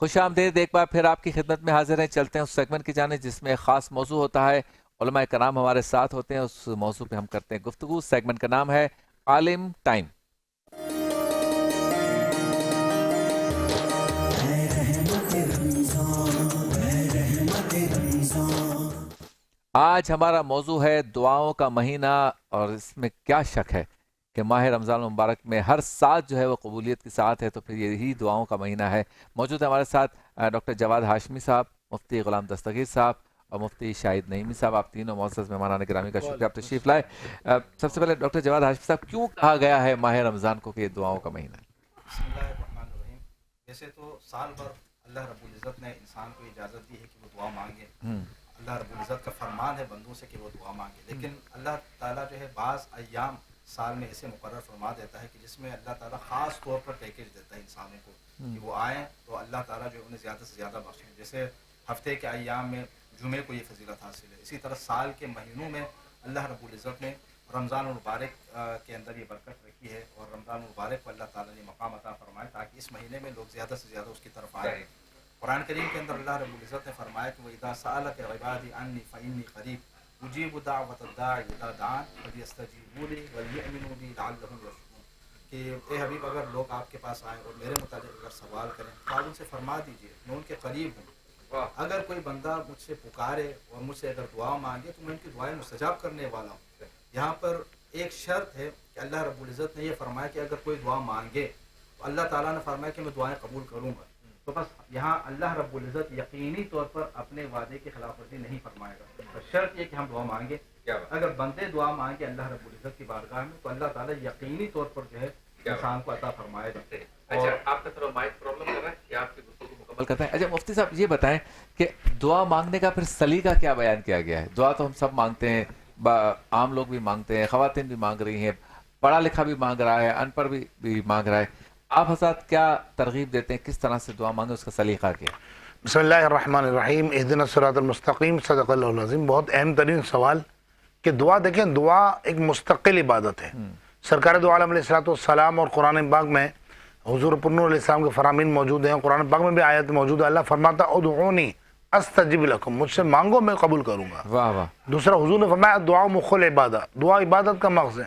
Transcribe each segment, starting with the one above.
خوش آمدید، ایک بار پھر آپ کی خدمت میں حاضر ہیں۔ چلتے ہیں اس سیگمنٹ کی جانب جس میں ایک خاص موضوع ہوتا ہے، علماء کرام ہمارے ساتھ ہوتے ہیں، اس موضوع پہ ہم کرتے ہیں گفتگو۔ سیگمنٹ کا نام ہے عالم ٹائم۔ آج ہمارا موضوع ہے دعاؤں کا مہینہ، اور اس میں کیا شک ہے کہ ماہ رمضان المبارک میں ہر ساتھ جو ہے وہ قبولیت کی ساتھ ہے، تو پھر یہی دعاؤں کا مہینہ ہے۔ موجود ہے ہمارے ساتھ ڈاکٹر جواد ہاشمی صاحب، مفتی غلام دستگیر صاحب اور مفتی شاہد نعیمی صاحب۔ آپ تینوں معزز مہمانان گرامی کا شکریہ، آپ تشریف لائے۔ سب سے پہلے ڈاکٹر جواد ہاشمی صاحب، کیوں کہا گیا ہے ماہ رمضان کو کہ یہ دعاؤں کا مہینہ ہے؟ بسم اللہ الرحمن الرحیم۔ ویسے تو سال بھر اللہ رب العزت نے انسان کو اجازت دی ہے کہ وہ دعا مانگے، اللہ رب العزت کا فرمان ہے بندوں سے کہ وہ دعا مانگے، لیکن اللہ تعالیٰ جو ہے بعض ایام سال میں ایسے مقرر فرما دیتا ہے کہ جس میں اللہ تعالیٰ خاص طور پر پیکیج دیتا ہے انسانوں کو کہ وہ آئیں تو اللہ تعالیٰ جو انہیں زیادہ سے زیادہ بخشیں۔ جیسے ہفتے کے ایام میں جمعے کو یہ فضیلت حاصل ہے، اسی طرح سال کے مہینوں میں اللہ رب العزت نے رمضان المبارک کے اندر یہ برکت رکھی ہے، اور رمضان المبارک کو اللہ تعالیٰ نے مقام عطا فرمایا تاکہ اس مہینے میں لوگ زیادہ سے زیادہ اس کی طرف آئیں۔ قرآن کریم کے اندر اللہ رب العزت نے فرمایا کہ وَإِذَا سَأَلَكَ عِبَادِي عَنِّي فَإِنِّي قَرِيبٌ أُجِيبُ دَعْوَةَ الدَّاعِ إِذَا دَعَانِ فَلْيَسْتَجِيبُوا لِي وَلْيُؤْمِنُوا بِي لَعَلَّهُمْ يَرْشُدُونَ کہ اے حبیب اگر لوگ آپ کے پاس آئیں اور میرے متعلق اگر سوال کریں تو آپ ان سے فرما دیجئے میں ان کے قریب ہوں، اگر کوئی بندہ مجھ سے پکارے اور مجھ سے اگر دعا مانگے تو میں ان کی دعائیں مستجاب کرنے والا ہوں۔ یہاں پر ایک شرط ہے کہ اللہ رب العزت نے یہ فرمایا کہ اگر کوئی دعا مانگے تو اللہ تعالیٰ نے فرمایا کہ میں دعائیں قبول کروں گا، تو بس یہاں اللہ رب العزت یقینی طور پر اپنے وعدے کی خلاف ورزی نہیں فرمائے گا۔ تو شرط یہ کہ ہم دعا مانگے، اگر بندے دعا مانگے اللہ رب العزت کی بارگاہ میں تو اللہ تعالیٰ یقینی طور پر جو ہے انسان کو عطا فرمائے گا۔ اچھا، آپ کا تھوڑا مائک پرابلم کر رہا ہے کہ آپ کی گفتگو مکمل کرتے ہیں؟ اچھا مفتی صاحب یہ بتائیں کہ دعا مانگنے کا پھر سلیقہ کیا بیان کیا گیا ہے؟ دعا تو ہم سب مانگتے ہیں، عام لوگ بھی مانگتے ہیں، خواتین بھی مانگ رہی ہیں، پڑھا لکھا بھی مانگ رہا ہے، ان پڑھ بھی مانگ رہا ہے۔ آپ حضرات کیا ترغیب دیتے ہیں، کس طرح سے دعا مانگے، اس کا سلیقہ کیا؟ بسم اللہ الرحمن الرحیم، اہدنا الصراط المستقیم، صدق اللہ العظیم۔ بہت اہم ترین سوال کہ دعا، دیکھیں دعا ایک مستقل عبادت ہے۔ سرکار دو عالم علیہ الصلوۃ والسلام اور قرآن پاک میں حضور پرنور علیہ السلام کے فرامین موجود ہیں، قرآن پاک میں بھی آیت موجود ہے۔ اللہ فرماتا ادعونی استجب لکم، مجھ سے مانگو میں قبول کروں گا۔ واہ واہ۔ دوسرا حضور نے فرمایا دعا مخ العبادہ، دعا عبادت کا مغز ہے،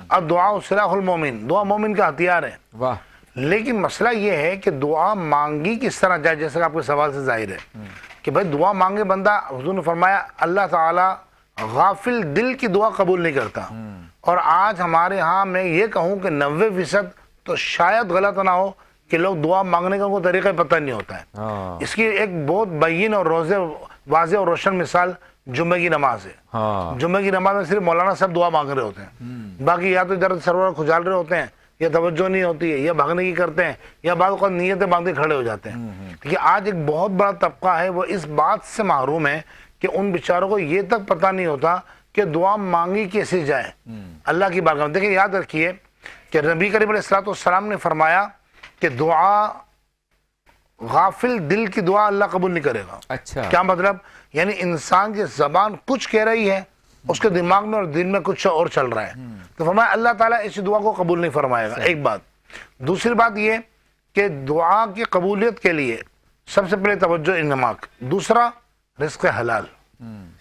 اور دعا سلاح المومن، دعا مومن کا ہتھیار ہے۔ واہ۔ لیکن مسئلہ یہ ہے کہ دعا مانگی کس طرح جائے، جیسے کہ آپ کے سوال سے ظاہر ہے کہ بھائی دعا مانگے بندہ، حضور نے فرمایا اللہ تعالیٰ غافل دل کی دعا قبول نہیں کرتا۔ اور آج ہمارے ہاں میں یہ کہوں کہ 90% تو شاید غلط نہ ہو کہ لوگ دعا مانگنے کا ان کو طریقہ پتہ نہیں ہوتا ہے۔ اس کی ایک بہت بین اور واضح اور روشن مثال جمعہ کی نماز ہے۔ جمعہ کی نماز میں صرف مولانا صاحب دعا مانگ رہے ہوتے ہیں، باقی یا تو ادھر سرور کھجال رہے ہوتے ہیں، یا توجہ نہیں ہوتی ہے، یا بھاگنے کی کرتے ہیں، یا بعض اوقات نیتیں باندھے کھڑے ہو جاتے ہیں۔ کہ آج ایک بہت بڑا طبقہ ہے وہ اس بات سے محروم ہے کہ ان بیچاروں کو یہ تک پتہ نہیں ہوتا کہ دعا مانگی کیسے جائے اللہ کی بارگاہ میں۔ دیکھیں یاد رکھیے کہ نبی کریم علیہ الصلوۃ والسلام نے فرمایا کہ دعا غافل دل کی دعا اللہ قبول نہیں کرے گا۔ اچھا، کیا مطلب؟ یعنی انسان کی زبان کچھ کہہ رہی ہے، اس کے دماغ میں اور دل میں کچھ اور چل رہا ہے، تو فرمایا اللہ تعالیٰ اس دعا کو قبول نہیں فرمائے گا۔ ایک بات۔ دوسری بات یہ کہ دعا کی قبولیت کے لیے سب سے پہلے توجہ انماک، دوسرا رزق حلال،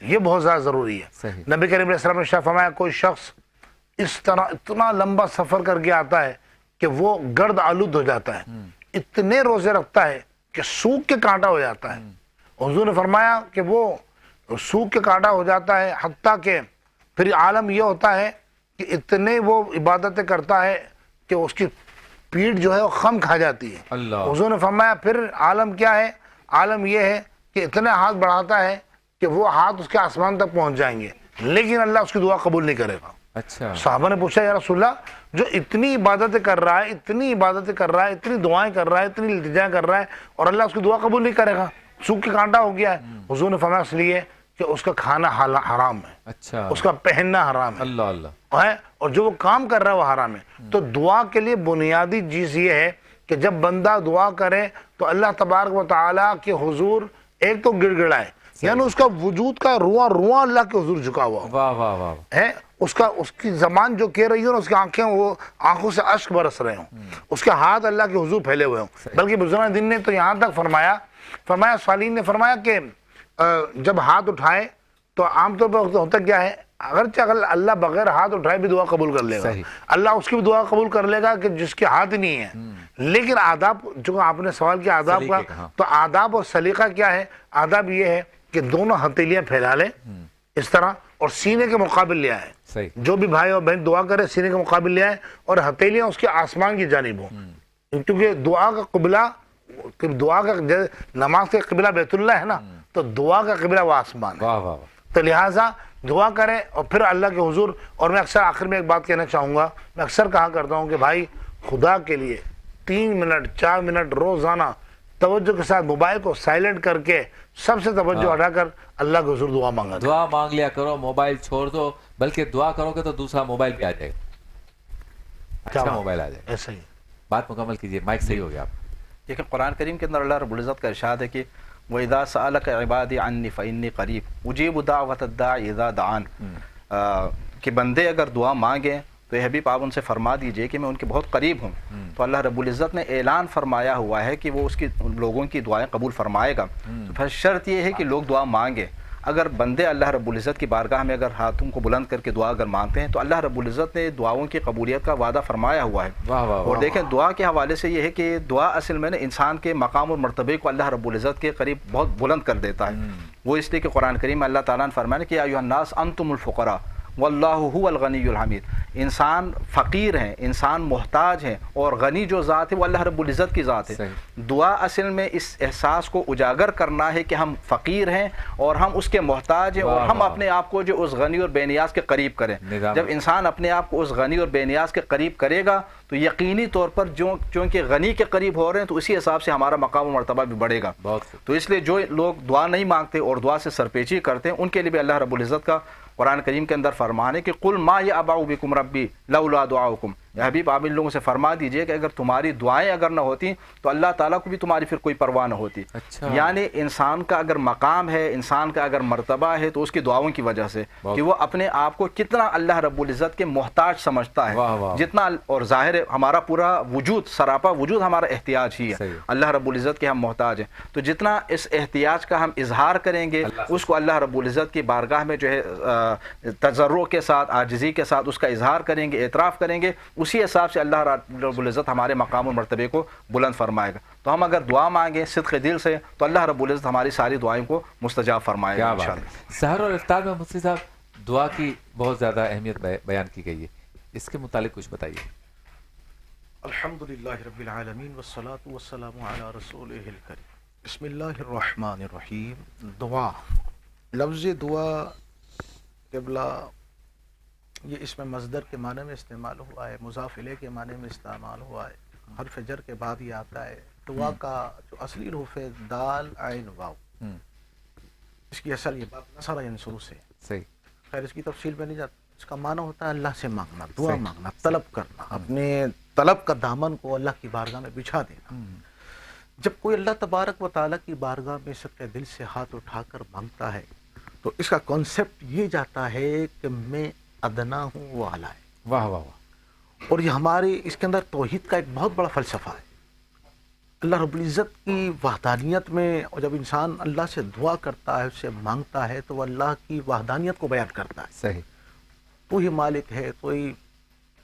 یہ بہت زیادہ ضروری ہے۔ صحیح۔ نبی کریم علیہ السلام نے شاہ فرمایا کوئی شخص اس طرح اتنا لمبا سفر کر کے آتا ہے کہ وہ گرد آلود ہو جاتا ہے، اتنے روزے رکھتا ہے کہ سوکھ کے کانٹا ہو جاتا ہے۔ حضور نے فرمایا کہ وہ سوکھ کے کانٹا ہو جاتا ہے، حتیٰ کہ پھر عالم یہ ہوتا ہے کہ اتنے وہ عبادتیں کرتا ہے کہ اس کی پیٹھ جو ہے وہ خم کھا جاتی ہے۔ اللہ۔ حضور نے فرمایا پھر عالم کیا ہے؟ عالم یہ ہے کہ اتنے ہاتھ بڑھاتا ہے کہ وہ ہاتھ اس کے آسمان تک پہنچ جائیں گے، لیکن اللہ اس کی دعا قبول نہیں کرے گا۔ اچھا، صحابہ نے پوچھا یا رسول اللہ، جو اتنی عبادتیں کر رہا ہے، اتنی عبادتیں کر رہا ہے، اتنی دعائیں کر رہا ہے، اتنی التجائیں کر رہا ہے، اور اللہ اس کی دعا قبول نہیں کرے گا، سوکھ کے کانٹا ہو گیا ہے۔ حضور نے فرمایا اس لیے کہ اس کا کھانا حرام ہے، اچھا، اس کا پہننا حرام ہے، اللہ اللہ ہے، اور جو وہ کام کر رہا ہے وہ حرام ہے۔ تو دعا کے لیے بنیادی چیز یہ ہے کہ جب بندہ دعا کرے تو اللہ تبارک و تعالیٰ کے حضور ایک تو گڑ گڑائے، یعنی اس کا وجود کا رواں رواں اللہ کے حضور جھکا ہوا واہ واہ واہ ہے، اس کی زبان جو کہہ رہی ہو، اس کی آنکھیں وہ آنکھوں سے اشک برس رہے ہوں، اس کے ہاتھ اللہ کے حضور پھیلے ہوئے ہوں. بلکہ بزرگان دین نے تو یہاں تک فرمایا صالحین نے فرمایا کہ جب ہاتھ اٹھائے تو عام طور پر ہوتا کیا ہے، اگرچہ اگر اللہ بغیر ہاتھ اٹھائے بھی دعا قبول کر لے گا، اللہ اس کی بھی دعا قبول کر لے گا کہ جس کے ہاتھ نہیں ہے. لیکن آداب، جو آپ نے سوال کیا آداب کا، تو آداب اور سلیقہ کیا ہے؟ آداب یہ ہے کہ دونوں ہتھیلیاں پھیلا لیں اس طرح اور سینے کے مقابل لے آئے. جو بھی بھائی اور بہن دعا کرے سینے کے مقابل لے آئے اور ہتھیلیاں اس کے آسمان کی جانب ہوں، کیونکہ دعا کا قبلہ، نماز کا قبلہ بیت اللہ ہے نا، تو دعا کا قبلہ وہ آسمان ہے. تو لہٰذا دعا کریں اور پھر اللہ کے حضور. اور میں اکثر آخر میں ایک بات کہنا چاہوں گا، میں اکثر کہا کرتا ہوں کہ بھائی خدا کے لیے 3 منٹ 4 منٹ روزانہ توجہ کے ساتھ موبائل کو سائلنٹ کر کے سب سے توجہ ہٹا کر اللہ کے حضور دعا مانگا، دعا مانگ لیا کرو، موبائل چھوڑ دو، بلکہ دعا کرو گے تو دوسرا موبائل بھی آ جائے گا، اچھا موبائل آ جائے گا. ایسا ہی بات مکمل کیجئے، مائک صحیح ہو گیا. آپ لیکن قرآن کریم کے اندر اللہ رب العزت کا ارشاد ہے کہ وَإِذَا سَأَلَكَ عِبَادِي عَنِّي فَإِنِّي قَرِيبٌ أُجِيبُ دَعْوَةَ الدَّاعِ إِذَا دَعَانِ، کہ بندے اگر دعا مانگیں تو یہ حبیب آپ ان سے فرما دیجئے کہ میں ان کے بہت قریب ہوں. تو اللہ رب العزت نے اعلان فرمایا ہوا ہے کہ وہ اس کی لوگوں کی دعائیں قبول فرمائے گا. تو پھر شرط یہ ہے کہ لوگ دعا مانگیں. اگر بندے اللہ رب العزت کی بارگاہ میں اگر ہاتھوں کو بلند کر کے دعا اگر مانگتے ہیں تو اللہ رب العزت نے دعاؤں کی قبولیت کا وعدہ فرمایا ہوا ہے. اور دیکھیں دعا کے حوالے سے یہ ہے کہ دعا اصل میں انسان کے مقام اور مرتبے کو اللہ رب العزت کے قریب بہت بلند کر دیتا ہے. وہ اس لیے کہ قرآن کریم میں اللہ تعالیٰ نے فرمایا کہ یا ایھا الناس انتم الفقراء واللہ هو الغنی الحمید. انسان فقیر ہیں، انسان محتاج ہیں، اور غنی جو ذات ہے وہ اللہ رب العزت کی ذات ہے. دعا اصل میں اس احساس کو اجاگر کرنا ہے کہ ہم فقیر ہیں اور ہم اس کے محتاج ہیں، اور ہم اپنے آپ کو جو اس غنی اور بے نیاز کے قریب کریں. جب انسان اپنے آپ کو اس غنی اور بے نیاز کے قریب کرے گا تو یقینی طور پر چونکہ غنی کے قریب ہو رہے ہیں تو اسی حساب سے ہمارا مقام و مرتبہ بھی بڑھے گا. تو اس لیے جو لوگ دعا نہیں مانگتے اور دعا سے سرپیچی کرتے ہیں ان کے لیے بھی اللہ رب العزت کا قرآن کریم کے اندر فرمان ہے کہ قل ما یعبأ بکم ربی لولا دعاؤکم. یا حبیب آپ ان لوگوں سے فرما دیجئے کہ اگر تمہاری دعائیں اگر نہ ہوتی تو اللہ تعالیٰ کو بھی تمہاری پھر کوئی پرواہ نہ ہوتی. یعنی انسان کا اگر مقام ہے، انسان کا اگر مرتبہ ہے تو اس کی دعاؤں کی وجہ سے کہ وہ اپنے آپ کو کتنا اللہ رب العزت کے محتاج سمجھتا ہے جتنا. اور ظاہر ہے ہمارا پورا وجود، سراپا وجود ہمارا احتیاج ہی ہے، اللہ رب العزت کے ہم محتاج ہیں. تو جتنا اس احتیاج کا ہم اظہار کریں گے اس کو اللہ رب العزت کی بارگاہ میں جو ہے تضرع کے ساتھ، عاجزی کے ساتھ اس کا اظہار کریں گے، اعتراف کریں گے، اسی حساب سے اللہ رب العزت ہمارے مقام و مرتبے کو بلند فرمائے گا. تو ہم اگر دعا مانگیں صدق دل سے تو اللہ رب العزت ہماری ساری دعائیں کو مستجاب فرمائے گا انشاءاللہ. سحر اور افطار میں مفتی صاحب دعا کی بہت زیادہ اہمیت بیان کی گئی ہے، اس کے متعلق کچھ بتائیے. الحمدللہ رب العالمین والصلاة والسلام علی رسولہ الکریم. بسم اللہ الرحمن الرحیم. دعا، لفظ دعا قبلہ یہ اس میں مصدر کے معنی میں استعمال ہوا ہے، مضاف الیہ کے معنی میں استعمال ہوا ہے، حرف جر کے بعد یہ آتا ہے. دعا کا جو اصلی حروف ہے دال عین واو، اس کی اصل یہ بات نصر ینصر سے. صحیح. خیر اس کی تفصیل میں نہیں جاتا. اس کا معنی ہوتا ہے اللہ سے مانگنا، دعا مانگنا، طلب کرنا، اپنے طلب کا دامن کو اللہ کی بارگاہ میں بچھا دینا. جب کوئی اللہ تبارک و تعالیٰ کی بارگاہ میں صدقے دل سے ہاتھ اٹھا کر مانگتا ہے تو اس کا کانسیپٹ یہ جاتا ہے کہ میں ادنا ہوں وہ اعلیٰ ہے. واہ واہ واہ. اور یہ ہمارے اس کے اندر توحید کا ایک بہت بڑا فلسفہ ہے. اللہ رب العزت کی وحدانیت میں، اور جب انسان اللہ سے دعا کرتا ہے، اس سے مانگتا ہے تو وہ اللہ کی وحدانیت کو بیان کرتا ہے. صحیح. تو ہی مالک ہے، تو ہی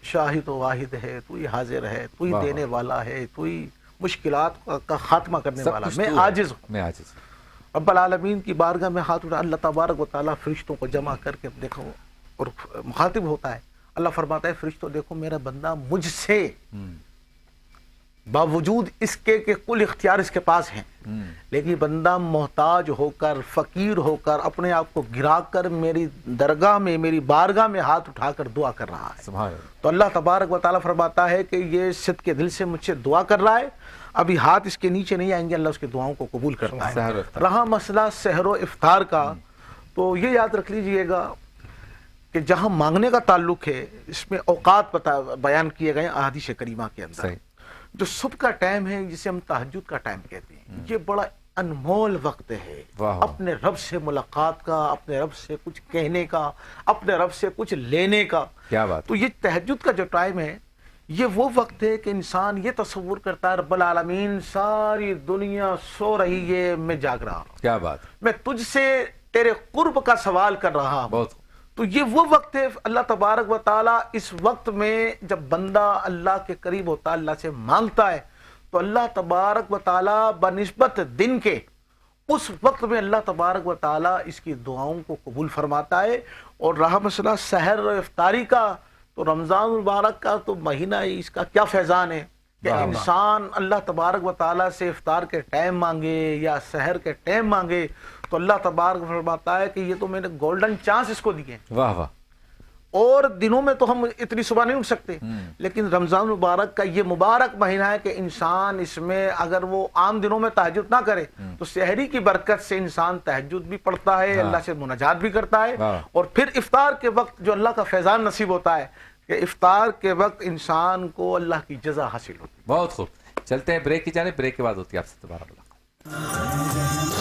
شاہد و واحد ہے، تو ہی حاضر ہے، تو ہی دینے والا ہے، تو ہی مشکلات کا خاتمہ کرنے والا. میں عاجز ہوں. میں عاجز ہوں. رب العالمین کی بارگاہ میں ہاتھ اٹھا، اللہ تبارک و تعالیٰ فرشتوں کو جمع کر کے دیکھو اور مخاطب ہوتا ہے. اللہ فرماتا ہے فرشتوں دیکھو میرا بندہ مجھ سے باوجود اس کے کہ کل اختیار اس کے پاس ہیں، لیکن بندہ محتاج ہو کر، فقیر ہو کر، اپنے آپ کو گرا کر میری درگاہ میں، میری بارگاہ میں ہاتھ اٹھا کر دعا کر رہا ہے. سبحان اللہ. تو اللہ تبارک و تعالیٰ فرماتا ہے کہ یہ صدق کے دل سے مجھ سے دعا کر رہا ہے، ابھی ہاتھ اس کے نیچے نہیں آئیں گے، اللہ اس کی دعاؤں کو قبول کرتا ہے. رہا مسئلہ سحر و افطار کا، تو یہ یاد رکھ لیجئے گا کہ جہاں مانگنے کا تعلق ہے اس میں اوقات بیان کیے گئے احادیث کریمہ کے اندر. جو صبح کا ٹائم ہے جسے ہم تہجد کا ٹائم کہتے ہیں، یہ بڑا انمول وقت ہے واہ۔ اپنے رب سے ملاقات کا، اپنے رب سے کچھ کہنے کا، اپنے رب سے کچھ لینے کا۔ کیا بات، تو یہ تہجد کا جو ٹائم ہے یہ وہ وقت ہے کہ انسان یہ تصور کرتا ہے رب العالمین ساری دنیا سو رہی ہے، میں جاگ رہا ہوں، کیا بات، میں تجھ سے تیرے قرب کا سوال کر رہا ہوں۔ بہت تو یہ وہ وقت ہے اللہ تبارک و تعالیٰ اس وقت میں جب بندہ اللہ کے قریب ہوتا ہے، اللہ سے مانگتا ہے، تو اللہ تبارک و تعالیٰ بنسبت دن کے اس وقت میں اللہ تبارک و تعالیٰ اس کی دعاؤں کو قبول فرماتا ہے۔ اور رہا مسئلہ سحر اور افطاری کا، تو رمضان المبارک کا تو مہینہ ہی اس کا کیا فیضان ہے کہ واہ۔ انسان اللہ تبارک و تعالیٰ سے افطار کے ٹائم مانگے یا سحر کے ٹائم مانگے تو اللہ تبارک فرماتا ہے کہ یہ تو میں نے گولڈن چانس اس کو دیے ہیں۔ واہ واہ، اور دنوں میں تو ہم اتنی صبح نہیں اٹھ سکتے، لیکن رمضان مبارک کا یہ مبارک مہینہ ہے کہ انسان اس میں اگر وہ عام دنوں میں تہجد نہ کرے تو سحری کی برکت سے انسان تہجد بھی پڑھتا ہے، اللہ سے مناجات بھی کرتا ہے، اور پھر افطار کے وقت جو اللہ کا فیضان نصیب ہوتا ہے کہ افطار کے وقت انسان کو اللہ کی جزا حاصل ہوتی ہے۔ بہت خوب، چلتے ہیں بریک کی جانب، بریک کے بعد ہوتی ہے آپ سے دوبارہ ملاقات۔